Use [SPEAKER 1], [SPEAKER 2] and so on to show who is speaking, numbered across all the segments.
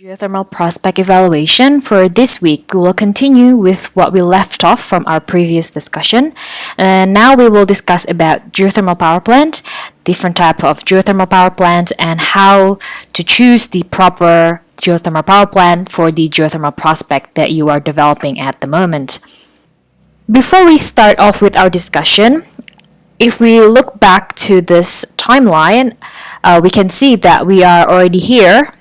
[SPEAKER 1] Geothermal prospect evaluation. For this week, we will continue with what we left off from our previous discussion. And now we will discuss about geothermal power plant, different type of geothermal power plant, and how to choose the proper geothermal power plant for the geothermal prospect that you are developing at the moment. Before we start off with our discussion, if we look back to this timeline, we can see that we are already here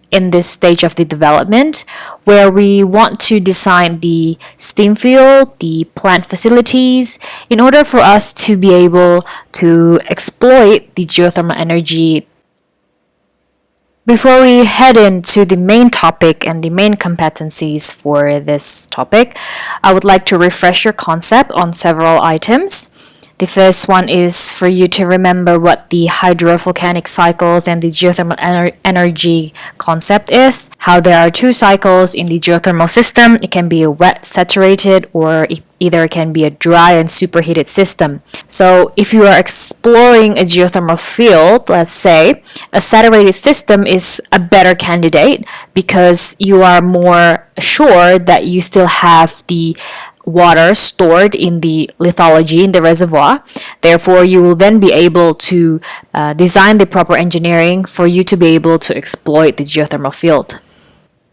[SPEAKER 1] in this stage of the development where we want to design the steam field, the plant facilities, in order for us to be able to exploit the geothermal energy. Before we head into the main topic and the main competencies for this topic, I would like to refresh your concept on several items. The first one is for you to remember what the hydrovolcanic cycles and the geothermal energy concept is. How there are two cycles in the geothermal system. It can be a wet saturated or it can be a dry and superheated system. So if you are exploring a geothermal field, let's say, a saturated system is a better candidate because you are more sure that you still have the water stored in the lithology in the reservoir. Therefore, you will then be able to design the proper engineering for you to be able to exploit the geothermal field.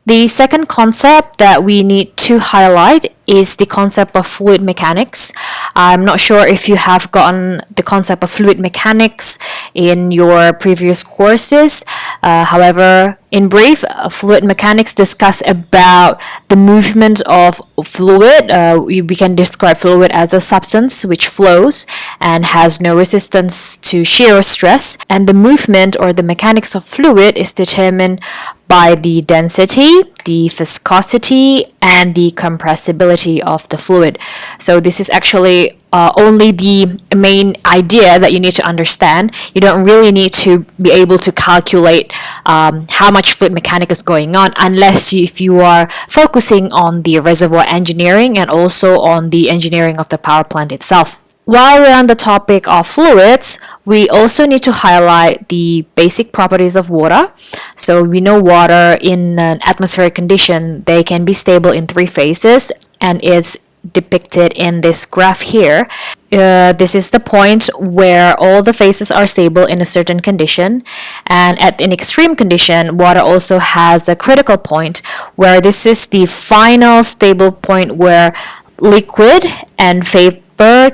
[SPEAKER 1] The second concept that we need to highlight is the concept of fluid mechanics. I'm not sure if you have gotten the concept of fluid mechanics in your previous courses. However, in brief, fluid mechanics discuss about the movement of fluid. We can describe fluid as a substance which flows and has no resistance to shear or stress. And the movement or the mechanics of fluid is determined by the density, the viscosity, and the compressibility of the fluid. So this is actually only the main idea that you need to understand. You don't really need to be able to calculate how much fluid mechanics is going on unless if you are focusing on the reservoir engineering and also on the engineering of the power plant itself. While we're on the topic of fluids, we also need to highlight the basic properties of water. So we know water in an atmospheric condition, they can be stable in three phases, and it's depicted in this graph here. This is the point where all the phases are stable in a certain condition, and at an extreme condition, water also has a critical point where this is the final stable point where liquid and vapor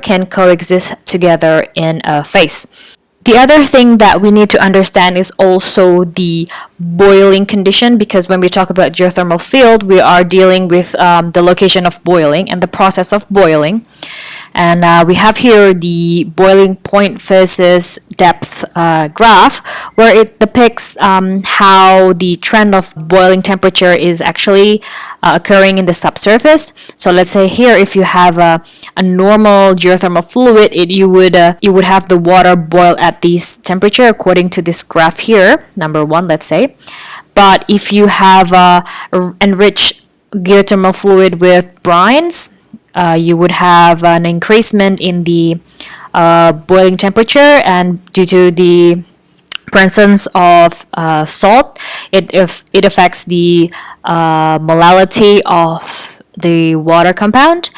[SPEAKER 1] can coexist together in a phase. The other thing that we need to understand is also the boiling condition, because when we talk about geothermal field, we are dealing with the location of boiling and the process of boiling. And we have here the boiling point versus depth graph, where it depicts how the trend of boiling temperature is actually occurring in the subsurface. So let's say here, if you have a normal geothermal fluid, you would have the water boil at this temperature according to this graph here, number 1, let's say. But if you have enriched geothermal fluid with brines, you would have an increasement in the boiling temperature, and due to the presence of salt, it affects the molality of the water compound.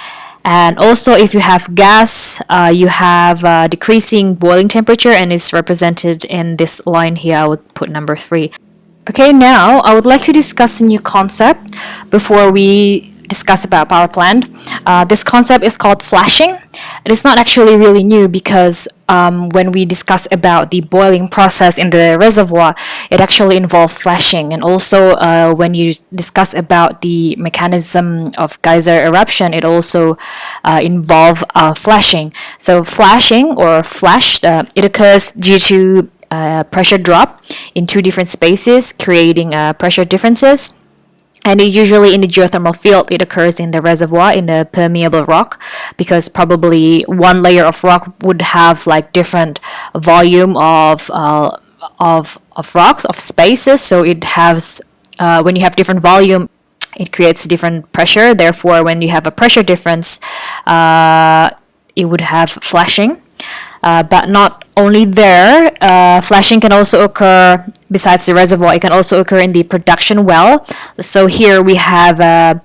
[SPEAKER 1] And also, if you have gas, you have decreasing boiling temperature, and it's represented in this line here. I would put number 3. Okay, now I would like to discuss a new concept before we discuss about power plant. This concept is called flashing. It is not actually really new because when we discuss about the boiling process in the reservoir, it actually involves flashing. And also when you discuss about the mechanism of geyser eruption, it also involves flashing. So flashing or flash, it occurs due to pressure drop in two different spaces, creating pressure differences. And usually in the geothermal field, it occurs in the reservoir, in the permeable rock, because probably one layer of rock would have like different volume of rocks, of spaces. So it has, when you have different volume, it creates different pressure. Therefore, when you have a pressure difference, it would have flashing. But not only there. Flashing can also occur besides the reservoir. It can also occur in the production well. So here we have a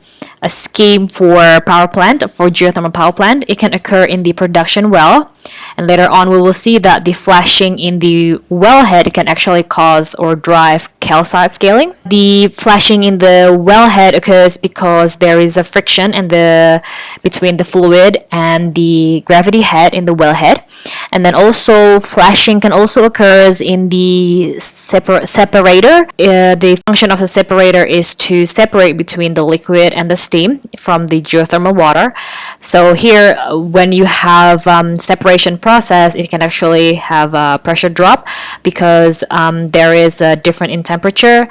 [SPEAKER 1] scheme for power plant, for geothermal power plant. It can occur in the production well, and later on we will see that the flashing in the wellhead can actually cause or drive calcite scaling. The flashing in the wellhead occurs because there is a friction between the fluid and the gravity head in the wellhead. And then also flashing can also occurs in the separator. The function of the separator is to separate between the liquid and the steam from the geothermal water. So here, when you have separation process, it can actually have a pressure drop because there is a difference in temperature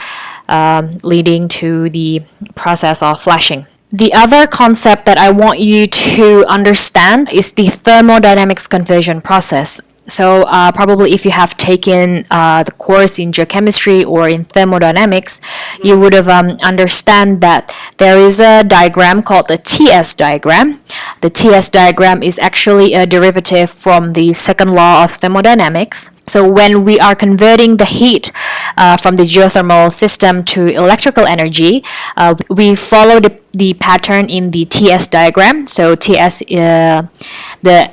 [SPEAKER 1] leading to the process of flashing. The other concept that I want you to understand is the thermodynamics conversion process. So probably if you have taken the course in geochemistry or in thermodynamics, you would have understand that there is a diagram called the TS diagram. The TS diagram is actually a derivative from the second law of thermodynamics. So when we are converting the heat from the geothermal system to electrical energy, we follow the pattern in the TS diagram. So TS, the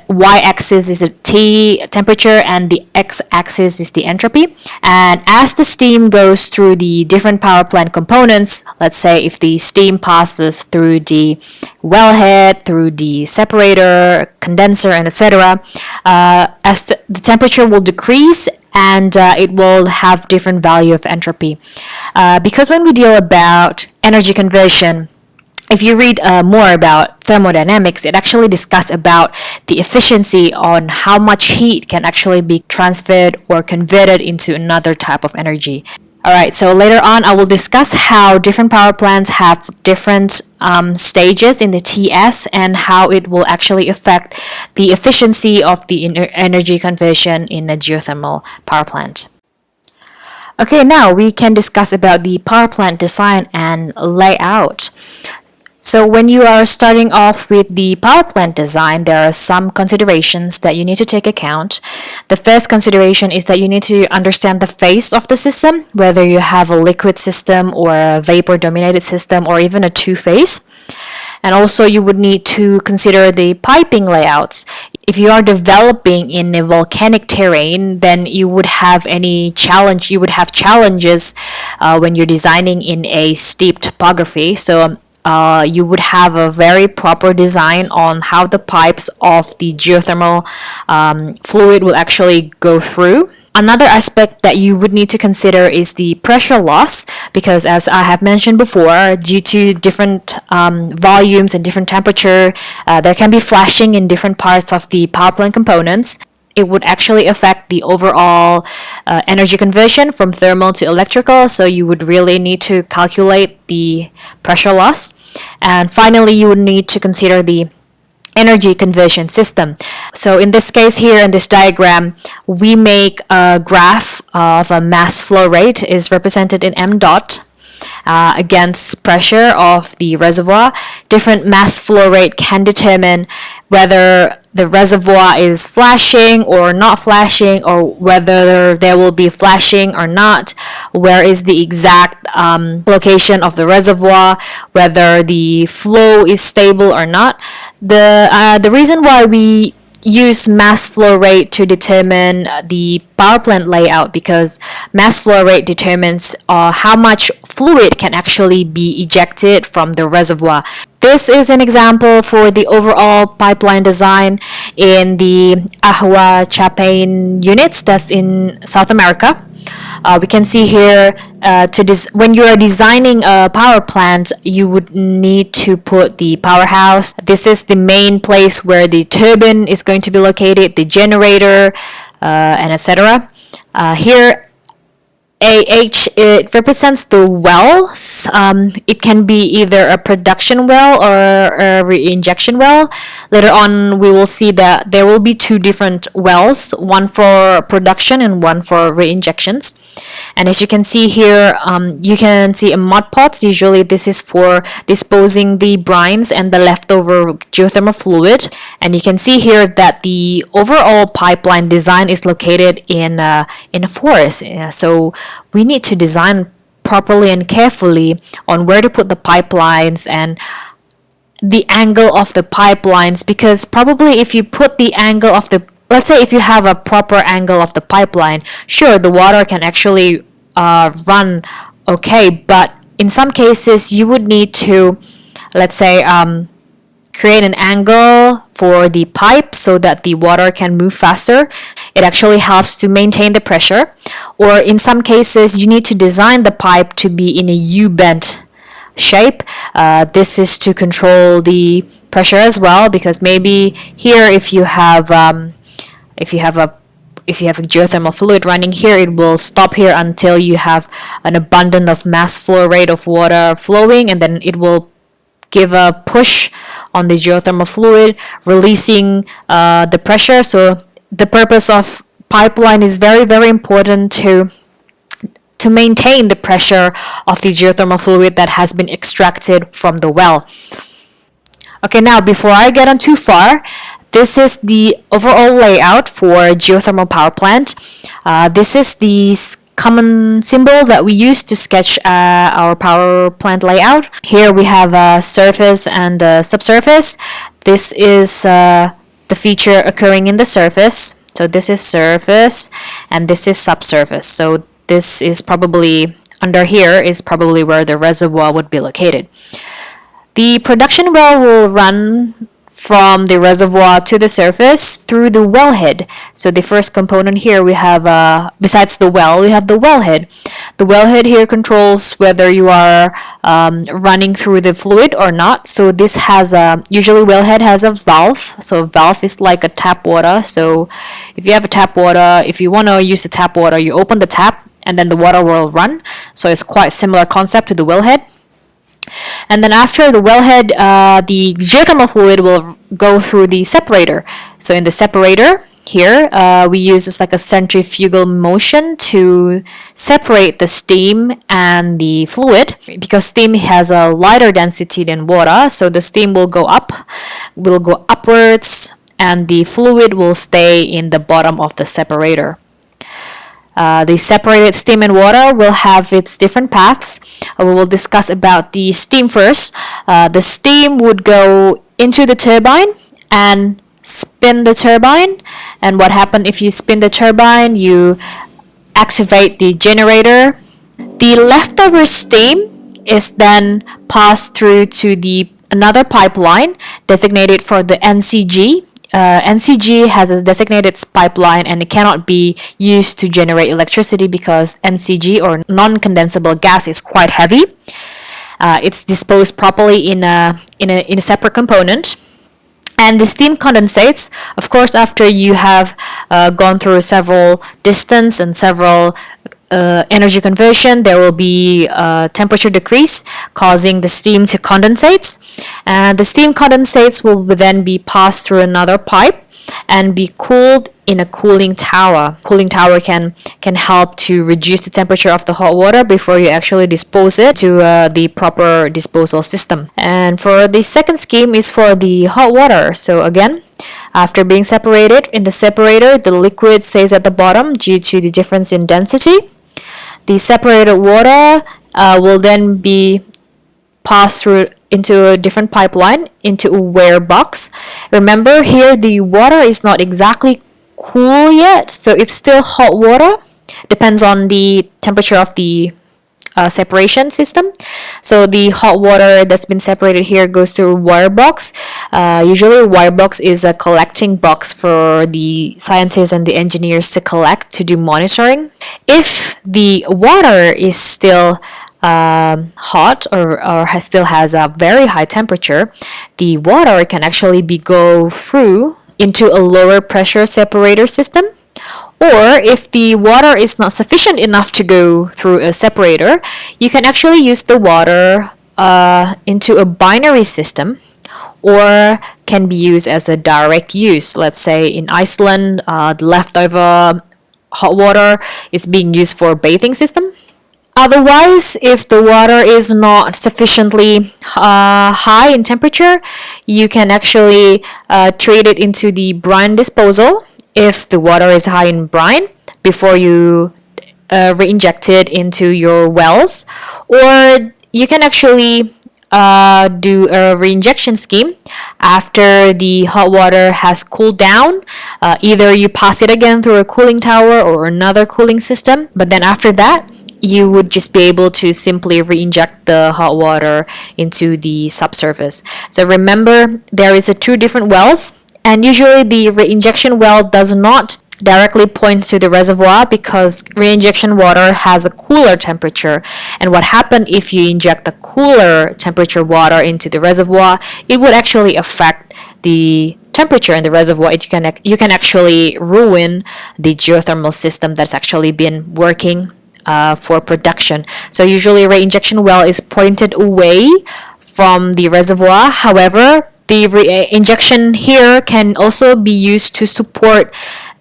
[SPEAKER 1] y-axis is the T temperature and the x-axis is the entropy. And as the steam goes through the different power plant components, let's say if the steam passes through the wellhead, through the separator, condenser, and etc., as the temperature will decrease and it will have different value of entropy. Because when we deal about energy conversion, if you read more about thermodynamics, it actually discusses about the efficiency on how much heat can actually be transferred or converted into another type of energy. Alright, so later on I will discuss how different power plants have different stages in the TS and how it will actually affect the efficiency of the energy conversion in a geothermal power plant. Okay, now we can discuss about the power plant design and layout. So when you are starting off with the power plant design, there are some considerations that you need to take account. The first consideration is that you need to understand the phase of the system, whether you have a liquid system or a vapor-dominated system or even a two-phase. And also you would need to consider the piping layouts. If you are developing in a volcanic terrain, then you would have challenges when you're designing in a steep topography. So you would have a very proper design on how the pipes of the geothermal fluid will actually go through. Another aspect that you would need to consider is the pressure loss, because as I have mentioned before, due to different volumes and different temperature, there can be flashing in different parts of the power plant components. It would actually affect the overall energy conversion from thermal to electrical, so you would really need to calculate the pressure loss. And finally, you would need to consider the energy conversion system. So in this case here in this diagram, we make a graph of a mass flow rate is represented in m dot against pressure of the reservoir. Different mass flow rate can determine whether the reservoir is flashing or not flashing, or whether there will be flashing or not, where is the exact location of the reservoir, whether the flow is stable or not. The reason why we use mass flow rate to determine the power plant layout, because mass flow rate determines how much fluid can actually be ejected from the reservoir. This is an example for the overall pipeline design in the Ahua Chapain units that's in South America. We can see here when you are designing a power plant, you would need to put the powerhouse. This is the main place where the turbine is going to be located, the generator, and etc. Here GPE06, it represents the wells. It can be either a production well or a reinjection well. Later on, we will see that there will be two different wells, one for production and one for reinjections. And as you can see here, you can see a mud pots. Usually this is for disposing the brines and the leftover geothermal fluid. And you can see here that the overall pipeline design is located in a forest. So we need to design properly and carefully on where to put the pipelines and the angle of the pipelines, because probably if you put the angle of the, let's say if you have a proper angle of the pipeline, sure, the water can actually run okay, but in some cases you would need to, let's say, create an angle for the pipe so that the water can move faster. It actually helps to maintain the pressure. Or in some cases you need to design the pipe to be in a U-bend shape. This is to control the pressure as well, because maybe here if you have a geothermal fluid running here, it will stop here until you have an abundant of mass flow rate of water flowing, and then it will give a push on the geothermal fluid, releasing the pressure. So the purpose of pipeline is very, very important to maintain the pressure of the geothermal fluid that has been extracted from the well. Okay, now before I get on too far, this is the overall layout for geothermal power plant. This is the common symbol that we use to sketch our power plant layout. Here we have a surface and a subsurface. This is the feature occurring in the surface. So this is surface and this is subsurface. So this is probably, under here is probably where the reservoir would be located. The production well will run from the reservoir to the surface through the wellhead. So the first component here we have, besides the well, we have the wellhead. The wellhead here controls whether you are running through the fluid or not. So this has usually wellhead has a valve. So a valve is like a tap water. So if you have a tap water, if you want to use the tap water, you open the tap and then the water will run. So it's quite similar concept to the wellhead. And then after the wellhead, the geothermal fluid will go through the separator. So in the separator here, we use this like a centrifugal motion to separate the steam and the fluid, because steam has a lighter density than water. So the steam will go upwards, and the fluid will stay in the bottom of the separator. The separated steam and water will have its different paths. We will discuss about the steam first. The steam would go into the turbine and spin the turbine. And what happens if you spin the turbine? You activate the generator. The leftover steam is then passed through to another pipeline designated for the NCG. NCG has a designated pipeline, and it cannot be used to generate electricity because NCG, or non-condensable gas, is quite heavy. It's disposed properly in a separate component. And the steam condensates, of course, after you have gone through several distance and several energy conversion, there will be temperature decrease, causing the steam to condensate. And the steam condensates will then be passed through another pipe and be cooled in a cooling tower. Cooling tower can help to reduce the temperature of the hot water before you actually dispose it to the proper disposal system. And for the second scheme is for the hot water. So again, after being separated in the separator, the liquid stays at the bottom due to the difference in density. The separated water will then be passed through into a different pipeline, into a wear box. Remember here, the water is not exactly cool yet, so it's still hot water. Depends on the temperature of the separation system. So the hot water that's been separated here goes to a wire box. Usually a wire box is a collecting box for the scientists and the engineers to collect to do monitoring. If the water is still hot or still has a very high temperature, the water can actually go through into a lower pressure separator system, Or if the water is not sufficient enough to go through a separator, you can actually use the water into a binary system, or can be used as a direct use. Let's say in Iceland, the leftover hot water is being used for bathing system. Otherwise, if the water is not sufficiently high in temperature, you can actually treat it into the brine disposal if the water is high in brine before you re-inject it into your wells. Or you can actually do a reinjection scheme after the hot water has cooled down. Either you pass it again through a cooling tower or another cooling system, but then after that, you would just be able to simply re-inject the hot water into the subsurface. So remember, there is two different wells, and usually the re-injection well does not directly point to the reservoir because re-injection water has a cooler temperature. And what happens if you inject the cooler temperature water into the reservoir, it would actually affect the temperature in the reservoir. You can actually ruin the geothermal system that's actually been working for production. So usually re-injection well is pointed away from the reservoir. However, the re-injection here can also be used to support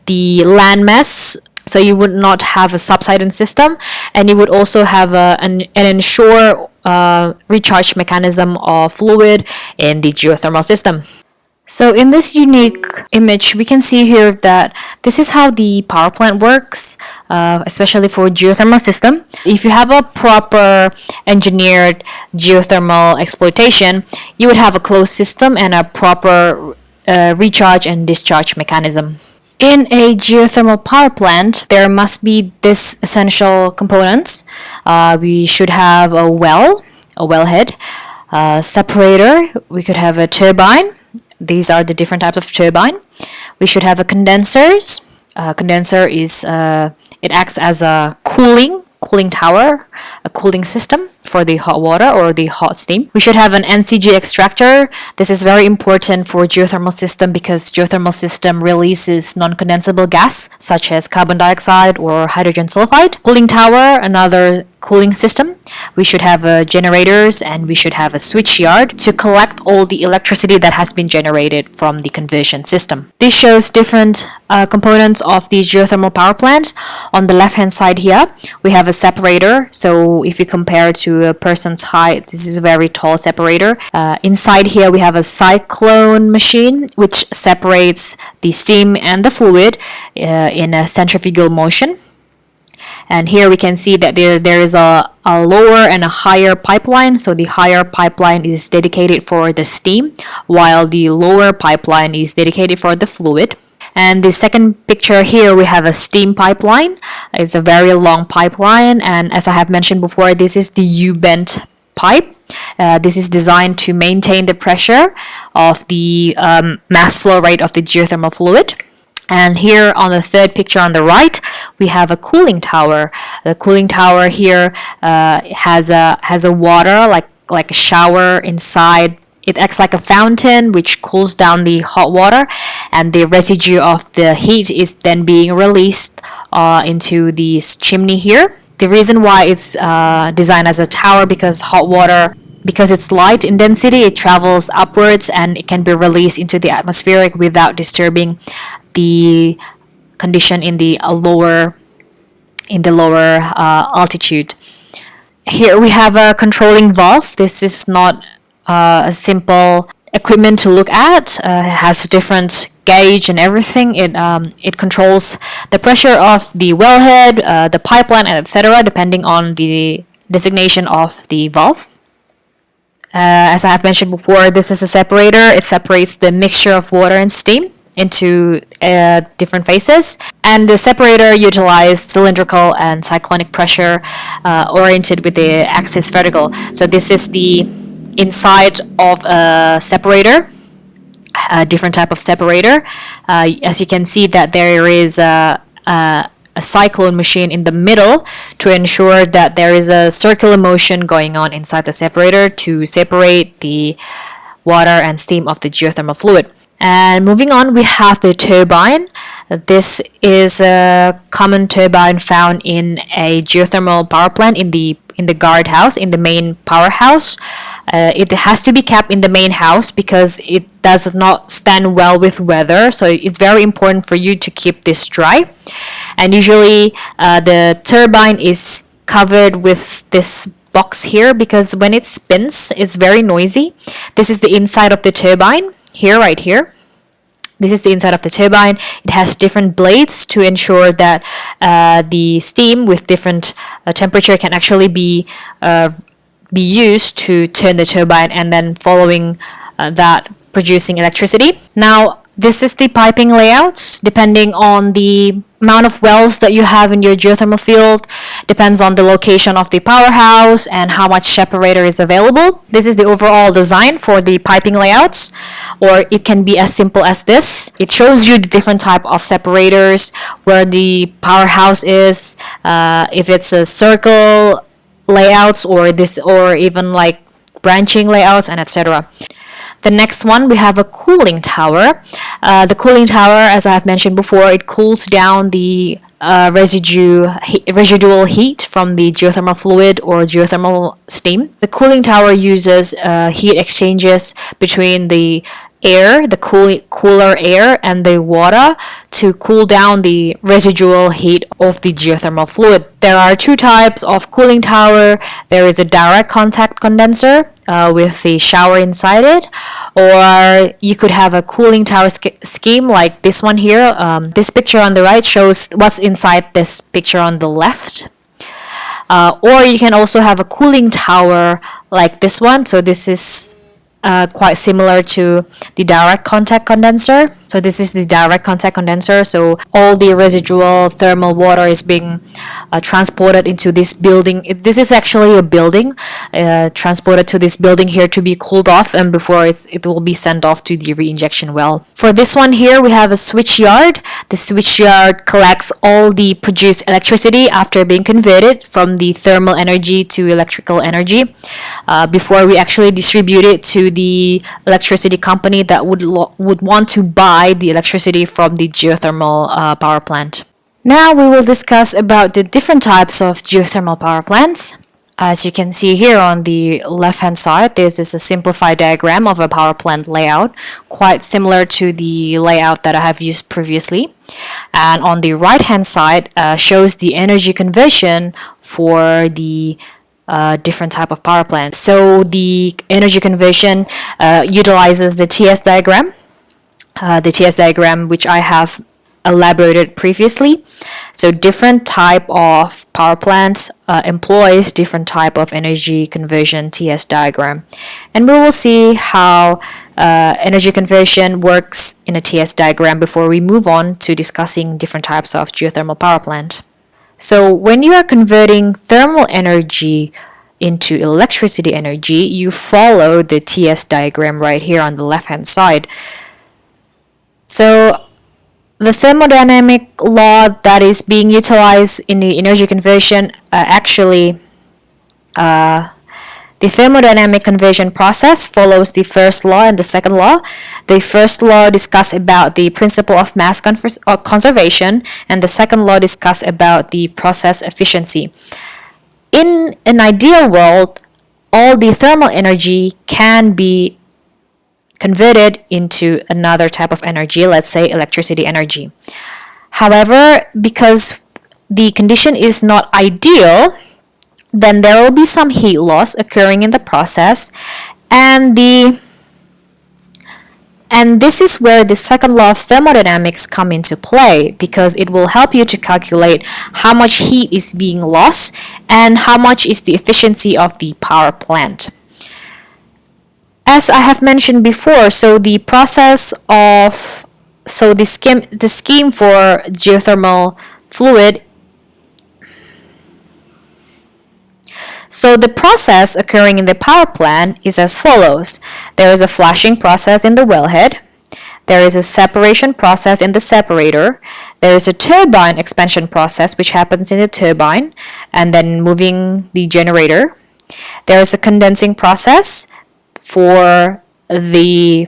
[SPEAKER 1] the landmass, so you would not have a subsidence system, and you would also have an ensure recharge mechanism of fluid in the geothermal system. So in this unique image, we can see here that this is how the power plant works, especially for geothermal system. If you have a proper engineered geothermal exploitation, you would have a closed system and a proper recharge and discharge mechanism. In a geothermal power plant, there must be this essential components. We should have a wellhead, separator. We could have a turbine. These are the different types of turbine. We should have a condensers. Condenser is it acts as a cooling tower, a cooling system for the hot water or the hot steam. We should have an NCG extractor. This is very important for geothermal system because geothermal system releases non-condensable gas such as carbon dioxide or hydrogen sulfide. Cooling tower, another cooling system. We should have generators, and we should have a switch yard to collect all the electricity that has been generated from the conversion system. This shows different components of the geothermal power plant. On the left hand side here, we have a separator. So if you compare to a person's height, this is a very tall separator. Inside here, we have a cyclone machine which separates the steam and the fluid in a centrifugal motion. And here we can see that there is a lower and a higher pipeline. So the higher pipeline is dedicated for the steam, while the lower pipeline is dedicated for the fluid. And the second picture here, we have a steam pipeline. It's a very long pipeline, and as I have mentioned before, this is the U-bent pipe. This is designed to maintain the pressure of the mass flow rate of the geothermal fluid. And here on the third picture on the right, we have a cooling tower. The cooling tower here has a water like a shower inside. It acts like a fountain which cools down the hot water, and the residue of the heat is then being released into this chimney here. The reason why it's designed as a tower because hot water, because it's light in density, it travels upwards and it can be released into the atmospheric without disturbing the condition in the lower altitude. Here we have a controlling valve. This is not a simple equipment to look at. It has different gauge and everything. It controls the pressure of the wellhead, the pipeline, and etc. depending on the designation of the valve. As I have mentioned before, this is a separator. It separates the mixture of water and steam into different phases, and the separator utilizes cylindrical and cyclonic pressure oriented with the axis vertical. So this is the inside of a separator, a different type of separator. As you can see that there is a cyclone machine in the middle to ensure that there is a circular motion going on inside the separator to separate the water and steam of the geothermal fluid. And moving on, we have the turbine. This is a common turbine found in a geothermal power plant in the guardhouse, in the main powerhouse. It has to be kept in the main house because it does not stand well with weather. So it's very important for you to keep this dry. And usually the turbine is covered with this box here because when it spins, it's very noisy. This is the inside of the turbine here, right here. This is the inside of the turbine. It has different blades to ensure that the steam with different temperature can actually be used to turn the turbine, and then following that producing electricity. Now, this is the piping layouts. Depending on the amount of wells that you have in your geothermal field, depends on the location of the powerhouse and how much separator is available. This is the overall design for the piping layouts, or it can be as simple as this. It shows you the different type of separators, where the powerhouse is, if it's a circle layouts or even like branching layouts, and etc. The next one, we have a cooling tower. The cooling tower, as I have mentioned before, it cools down the residual heat from the geothermal fluid or geothermal steam. The cooling tower uses heat exchanges between the air, the cooler air, and the water to cool down the residual heat of the geothermal fluid. There are two types of cooling tower. There is a direct contact condenser with the shower inside it, or you could have a cooling tower scheme like this one here. This picture on the right shows what's inside this picture on the left. Or you can also have a cooling tower like this one. So this is quite similar to the direct contact condenser. So this is the direct contact condenser. So all the residual thermal water is being transported into this building. This is actually a building, transported to this building here to be cooled off, and before it will be sent off to the reinjection well. For this one here, we have a switch yard. The switch yard collects all the produced electricity after being converted from the thermal energy to electrical energy before we actually distribute it to the electricity company that would want to buy the electricity from the geothermal power plant. Now we will discuss about the different types of geothermal power plants. As you can see here on the left hand side, this is a simplified diagram of a power plant layout, quite similar to the layout that I have used previously. And on the right hand side shows the energy conversion for the different type of power plants. So the energy conversion utilizes the TS diagram. The TS diagram which I have elaborated previously. So different type of power plants employs different type of energy conversion TS diagram, and we will see how energy conversion works in a TS diagram before we move on to discussing different types of geothermal power plant. So when you are converting thermal energy into electricity energy, you follow the TS diagram right here on the left hand side. So the thermodynamic law that is being utilized in the energy conversion the thermodynamic conversion process follows the first law and the second law. The first law discusses about the principle of mass conservation, and the second law discusses about the process efficiency. In an ideal world, all the thermal energy can be converted into another type of energy, let's say electricity energy. However, because the condition is not ideal, then there will be some heat loss occurring in the process, and this is where the second law of thermodynamics come into play, because it will help you to calculate how much heat is being lost and how much is the efficiency of the power plant. As I have mentioned before, so the scheme for geothermal fluid. So the process occurring in the power plant is as follows. There is a flashing process in the wellhead. There is a separation process in the separator. There is a turbine expansion process which happens in the turbine and then moving the generator. There is a condensing process for the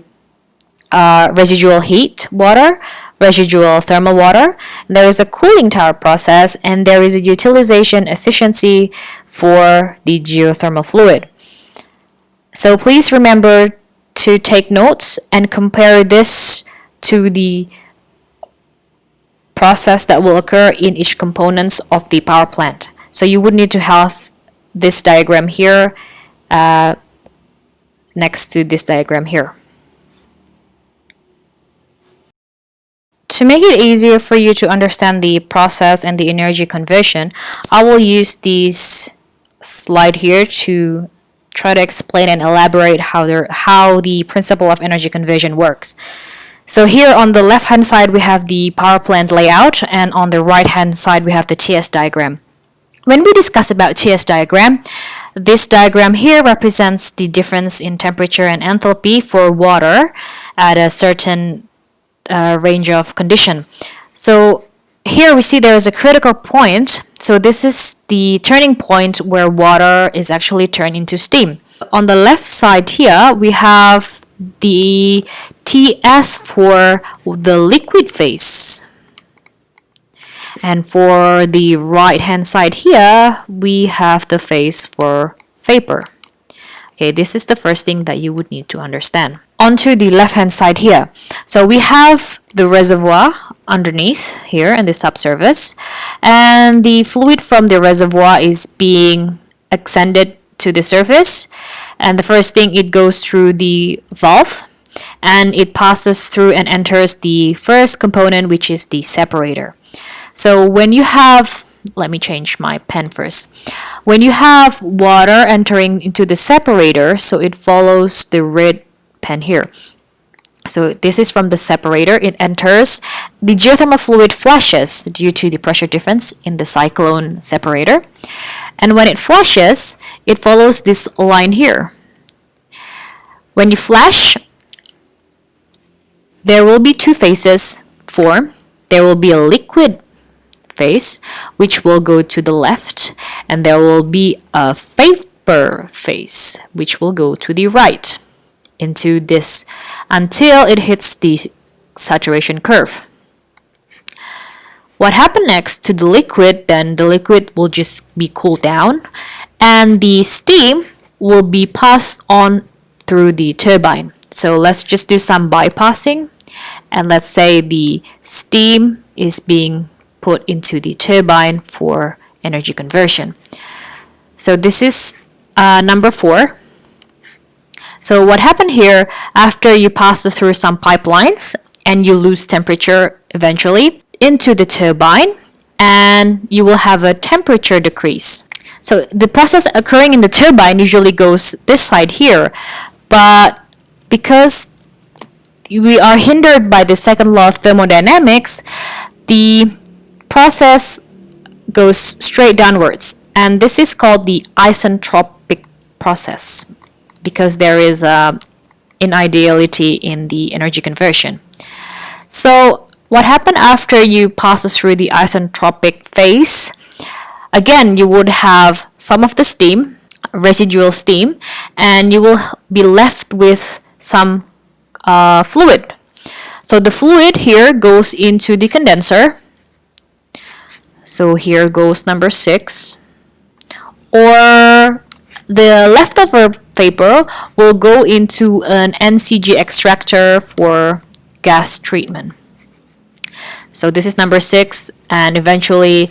[SPEAKER 1] residual heat water, residual thermal water. There is a cooling tower process, and there is a utilization efficiency for the geothermal fluid. So please remember to take notes and compare this to the process that will occur in each components of the power plant. So you would need to have this diagram here next to this diagram here. To make it easier for you to understand the process and the energy conversion, I will use this slide here to try to explain and elaborate how the principle of energy conversion works. So here on the left hand side we have the power plant layout, and on the right hand side we have the TS diagram. When we discuss about TS diagram, this diagram here represents the difference in temperature and enthalpy for water at a certain range of condition. So here we see there is a critical point. So this is the turning point where water is actually turned into steam. On the left side here we have the TS for the liquid phase, and for the right hand side here we have the phase for vapor. Okay, this is the first thing that you would need to understand. Onto the left hand side here, so we have the reservoir underneath here in the subsurface, and the fluid from the reservoir is being ascended to the surface, and the first thing, it goes through the valve and it passes through and enters the first component, which is the separator. So when you have, let me change my pen first. When you have water entering into the separator, so it follows the red pen here. So this is from the separator, it enters. The geothermal fluid flushes due to the pressure difference in the cyclone separator. And when it flushes, it follows this line here. When you flash, there will be two phases formed. There will be a liquid phase, which will go to the left, and there will be a vapor phase, which will go to the right into this until it hits the saturation curve. What happened next to the liquid, then the liquid will just be cooled down and the steam will be passed on through the turbine. So let's just do some bypassing, and let's say the steam is being put into the turbine for energy conversion. So this is number 4. So what happened here, after you pass through some pipelines and you lose temperature eventually into the turbine, and you will have a temperature decrease. So the process occurring in the turbine usually goes this side here, but because we are hindered by the second law of thermodynamics, the process goes straight downwards, and this is called the isentropic process because there is inequality in the energy conversion. So what happened after you pass through the isentropic phase? Again, you would have some of the steam, residual steam, and you will be left with some fluid. So the fluid here goes into the condenser. So here goes number 6. Or the leftover vapor will go into an NCG extractor for gas treatment. So this is number 6, and eventually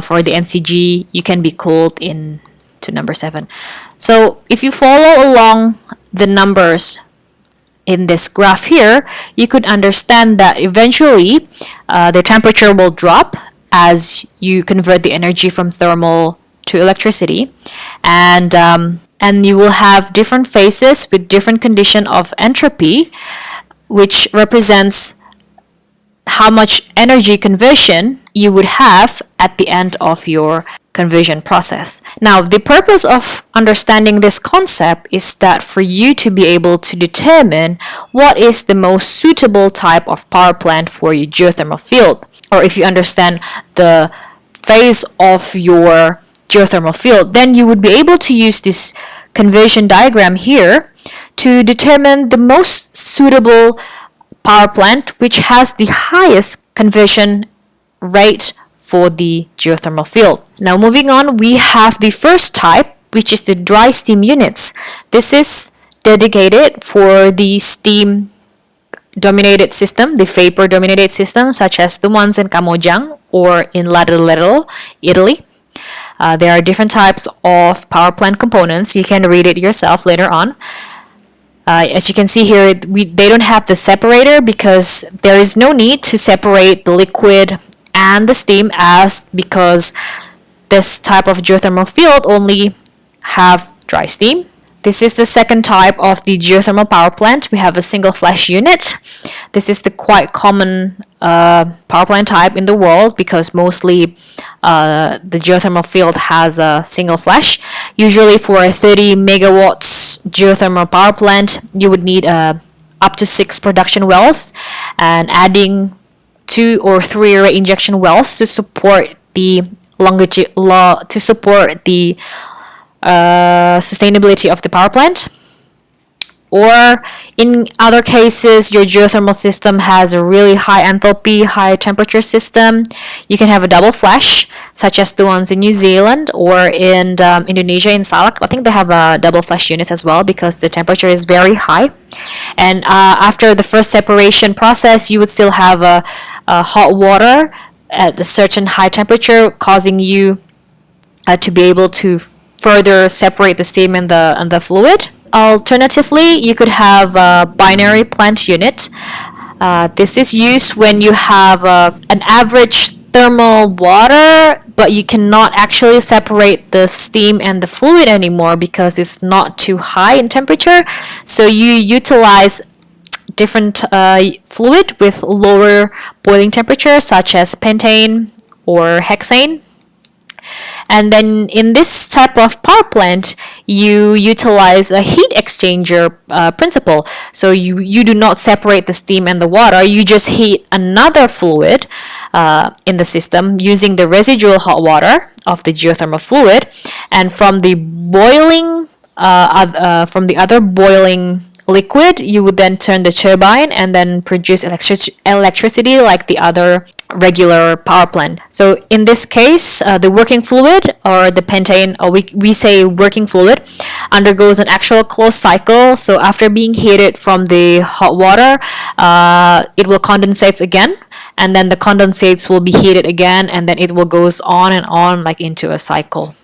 [SPEAKER 1] for the NCG you can be cooled in to number 7. So if you follow along the numbers in this graph here, you could understand that eventually the temperature will drop as you convert the energy from thermal to electricity, and you will have different phases with different condition of entropy, which represents how much energy conversion you would have at the end of your conversion process. Now, the purpose of understanding this concept is that for you to be able to determine what is the most suitable type of power plant for your geothermal field, or if you understand the phase of your geothermal field, then you would be able to use this conversion diagram here to determine the most suitable power plant which has the highest conversion rate for the geothermal field. Now moving on, we have the first type, which is the dry steam units. This is dedicated for the steam dominated system, the vapor dominated system, such as the ones in Kamojang or in Ladro, Italy. There are different types of power plant components. You can read it yourself later on. As you can see here, they don't have the separator because there is no need to separate the liquid and the steam, because this type of geothermal field only have dry steam. This is the second type of the geothermal power plant. We have a single flash unit. This is the quite common power plant type in the world because mostly the geothermal field has a single flash. Usually for a 30 megawatts geothermal power plant, you would need up to 6 production wells and adding 2 or 3 injection wells to support the sustainability of the power plant. Or in other cases, your geothermal system has a really high enthalpy, high temperature system. You can have a double flash, such as the ones in New Zealand or in Indonesia, in Salak. I think they have a double flash units as well because the temperature is very high. And after the first separation process, you would still have a hot water at a certain high temperature, causing you to be able to further separate the steam and the fluid. Alternatively, you could have a binary plant unit. This is used when you have an average thermal water, but you cannot actually separate the steam and the fluid anymore because it's not too high in temperature. So you utilize different fluid with lower boiling temperature, such as pentane or hexane. And then in this type of power plant, you utilize a heat exchanger principle. So you do not separate the steam and the water. You just heat another fluid in the system using the residual hot water of the geothermal fluid. And from the other boiling liquid, you would then turn the turbine and then produce electricity like the other regular power plant. So in this case, the working fluid, or the pentane, or we say working fluid, undergoes an actual closed cycle. So after being heated from the hot water, it will condensate again, and then the condensates will be heated again, and then it will goes on and on like into a cycle.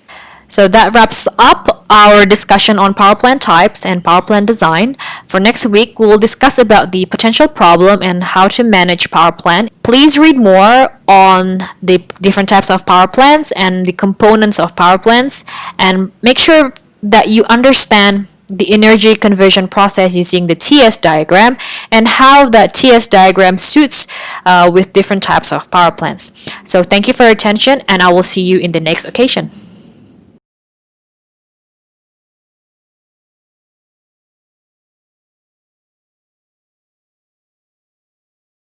[SPEAKER 1] So that wraps up our discussion on power plant types and power plant design. For next week, we will discuss about the potential problem and how to manage power plant. Please read more on the different types of power plants and the components of power plants, and make sure that you understand the energy conversion process using the TS diagram and how that TS diagram suits with different types of power plants. So thank you for your attention, and I will see you in the next occasion.